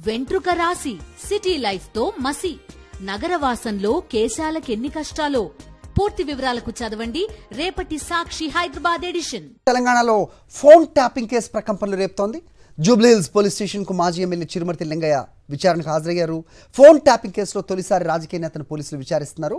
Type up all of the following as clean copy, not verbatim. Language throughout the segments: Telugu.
వెంట్రుక రాసి సిటీ లైఫ్ తో మసి నగరవాసంలో కేశాలకెన్ని కష్టాలో. పూర్తి వివరాలకు చదవండి రేపటి సాక్షి హైదరాబాద్ ఎడిషన్. తెలంగాణలో ఫోన్ ట్యాపింగ్ కేసు ప్రకంపనలు రేపుతోంది. జూబ్లీహిల్స్ పోలీస్ స్టేషన్ కు మాజీ ఎమ్మెల్యే చిరుమర్తి లింగయ్య విచారణకు హాజరయ్యారు. ఫోన్ ట్యాపింగ్ కేసులో తొలిసారి రాజకీయ నేతను పోలీసులు విచారిస్తున్నారు.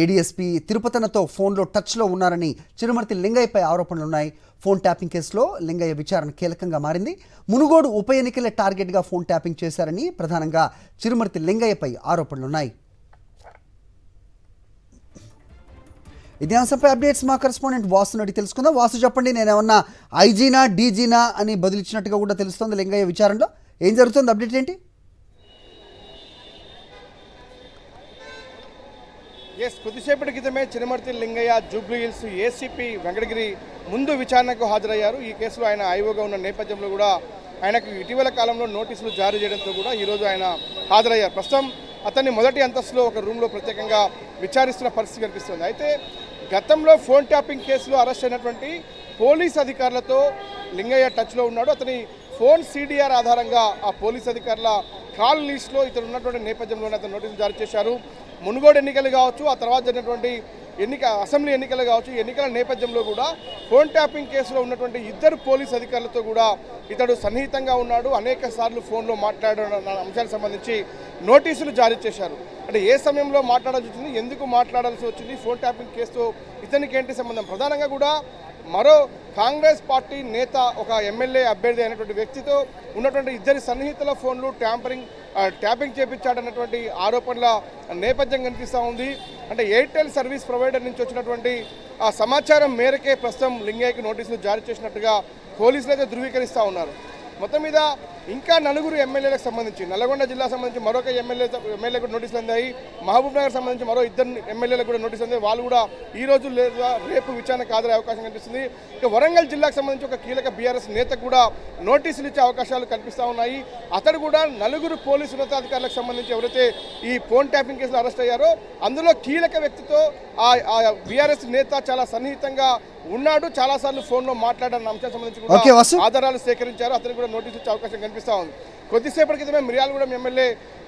ఏడీఎస్పీ తిరుపతనతో ఫోన్లో టచ్లో ఉన్నారని చిరుమర్తి లింగయ్యపై ఆరోపణలున్నాయి. ఫోన్ ట్యాపింగ్ కేసులో లింగయ్య విచారణ కీలకంగా మారింది. మునుగోడు ఉప ఎన్నికల టార్గెట్గా ఫోన్ ట్యాపింగ్ చేశారని ప్రధానంగా చిరుమర్తి లింగయ్యపై ఆరోపణలున్నాయి. ఇదే అంశంపై అప్డేట్స్ మా కరెస్పాండెంట్ వాసుని అడిగి తెలుసుకుందాం. వాసు, చెప్పండి, నేనేమన్నా ఐజీనా డీజీనా అని బదిలిచ్చినట్టుగా కూడా తెలుస్తోంది లింగయ్య విచారణలో. ఏం జరుగుతుంది, అప్డేట్ ఏంటి? కొద్దిసేపటి క్రితమే చిరుమర్తి లింగయ్య జూబ్లీహిల్స్ ఏసీపీ వెంకటగిరి ముందు విచారణకు హాజరయ్యారు. ఈ కేసులో ఆయన ఐఓగా ఉన్న నేపథ్యంలో కూడా ఆయనకు ఇటీవల కాలంలో నోటీసులు జారీ చేయడంతో కూడా ఈరోజు ఆయన హాజరయ్యారు. ప్రస్తుతం అతన్ని మొదటి అంతస్తులో ఒక రూమ్లో ప్రత్యేకంగా విచారిస్తున్న పరిస్థితి కనిపిస్తుంది. అయితే గతంలో ఫోన్ ట్యాపింగ్ కేసులో అరెస్ట్ అయినటువంటి పోలీస్ అధికారులతో లింగయ్య టచ్లో ఉన్నాడు. అతని ఫోన్ సిడిఆర్ ఆధారంగా ఆ పోలీస్ అధికారుల కాల్ లిస్టులో ఇతను ఉన్నటువంటి నేపథ్యంలోనే అతను నోటీసులు జారీ చేశారు. మునుగోడు ఎన్నికలు కావచ్చు, ఆ తర్వాత జరిగినటువంటి అసెంబ్లీ ఎన్నికలు కావచ్చు, ఎన్నికల నేపథ్యంలో కూడా ఫోన్ ట్యాపింగ్ కేసులో ఉన్నటువంటి ఇద్దరు పోలీస్ అధికారులతో కూడా ఇతడు సన్నిహితంగా ఉన్నాడు. అనేక సార్లు ఫోన్లో మాట్లాడిన అంశాలకు సంబంధించి నోటీసులు జారీ చేశారు. అంటే ఏ సమయంలో మాట్లాడాల్సి వచ్చింది, ఎందుకు మాట్లాడాల్సి వచ్చింది, ఫోన్ ట్యాపింగ్ కేసుతో ఇతనికి ఏంటి సంబంధం, ప్రధానంగా కూడా మరో కాంగ్రెస్ పార్టీ నేత ఒక ఎమ్మెల్యే అభ్యర్థి అయినటువంటి వ్యక్తితో ఉన్నటువంటి ఇద్దరి సన్నిహితుల ఫోన్లు ట్యాపింగ్ చేపించాడన్నటువంటి ఆరోపణల నేపథ్యం కనిపిస్తూ ఉంది. అంటే ఎయిర్టెల్ సర్వీస్ ప్రొవైడర్ నుంచి వచ్చినటువంటి ఆ సమాచారం మేరకే ప్రస్తుతం లింగయ్యకి నోటీసులు జారీ చేసినట్టుగా పోలీసులు అయితే ధృవీకరిస్తూ ఉన్నారు. మొత్తం మీద ఇంకా నలుగురు ఎమ్మెల్యేలకు సంబంధించి, నల్గొండ జిల్లా సంబంధించి మరొక ఎమ్మెల్యే కూడా నోటీసులు అందాయి. మహబూబ్ నగర్ సంబంధించి మరో ఇద్దరు ఎమ్మెల్యేలకు కూడా నోటీసులు అందాయి. వాళ్ళు కూడా ఈ రోజు లేదా రేపు విచారణకు హాజరయ్యే అవకాశం కనిపిస్తుంది. ఇక వరంగల్ జిల్లాకు సంబంధించి ఒక కీలక బీఆర్ఎస్ నేతకు కూడా నోటీసులు ఇచ్చే అవకాశాలు కనిపిస్తూ ఉన్నాయి. అతడు కూడా నలుగురు పోలీసు ఉన్నతాధికారులకు సంబంధించి ఎవరైతే ఈ ఫోన్ ట్యాపింగ్ కేసులో అరెస్ట్ అయ్యారో అందులో కీలక వ్యక్తితో ఆ బీఆర్ఎస్ నేత చాలా సన్నిహితంగా ఉన్నాడు, చాలాసార్లు ఫోన్లో మాట్లాడిన అంశానికి సంబంధించి కూడా ఆధారాలు సేకరించారు. అతనికి కూడా నోటీసు ఇచ్చే అవకాశం కనిపిస్తూ ఉంది. కొద్దిసేపటి క్రితమే మిర్యాలగూడెం ఎమ్మెల్యే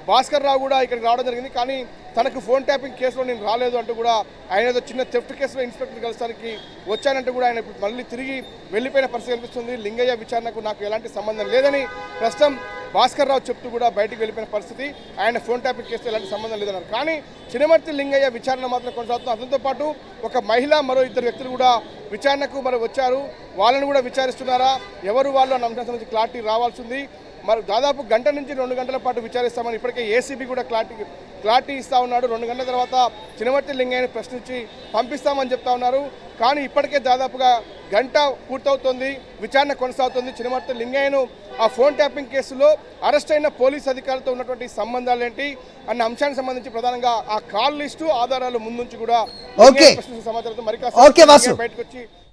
భాస్కర్ రావు కూడా ఇక్కడికి రావడం జరిగింది. కానీ తనకు ఫోన్ ట్యాపింగ్ కేసులో నేను రాలేదు అంటూ కూడా ఆయన ఏదో చిన్న థెఫ్ట్ కేసులో ఇన్స్పెక్టర్ కలసానికి వచ్చానంటూ కూడా ఆయన ఇప్పుడు మళ్ళీ తిరిగి వెళ్ళిపోయిన పరిస్థితి కనిపిస్తుంది. లింగయ్య విచారణకు నాకు ఎలాంటి సంబంధం లేదని ప్రస్తుతం భాస్కర్ రావు చెప్తూ కూడా బయటికి వెళ్ళిపోయిన పరిస్థితి. ఆయన ఫోన్ ట్యాపింగ్ కేసుతో ఎలాంటి సంబంధం లేదన్నారు. కానీ చిరుమర్తి లింగయ్య విచారణ మాత్రం కొనసాగుతుంది. అతనితో పాటు ఒక మహిళ, మరో ఇద్దరు వ్యక్తులు కూడా విచారణకు వచ్చారు. వాళ్ళని కూడా విచారిస్తున్నారా, ఎవరు వాళ్ళు అన్న అంశం నుంచి క్లారిటీ రావాల్సి ఉంది. మరి దాదాపు గంట నుంచి 2 గంటల పాటు విచారిస్తామని ఇప్పటికే ఏసీబీ కూడా క్లారిటీ ఇస్తూ ఉన్నాడు. 2 గంటల తర్వాత చిరుమర్తి లింగయ్యని ప్రశ్నించి పంపిస్తామని చెప్తా ఉన్నారు. కానీ ఇప్పటికే దాదాపుగా గంట పూర్తవుతోంది, విచారణ కొనసాగుతుంది. చిరుమర్తి లింగయ్యను ఆ ఫోన్ ట్యాపింగ్ కేసులో అరెస్ట్ అయిన పోలీస్ అధికారులతో ఉన్నటువంటి సంబంధాలు ఏంటి అన్న అంశానికి సంబంధించి ప్రధానంగా ఆ కాల్ లిస్టు ఆధారాలు ముందుంచి కూడా సమాచారంతో మరి బయటకు వచ్చి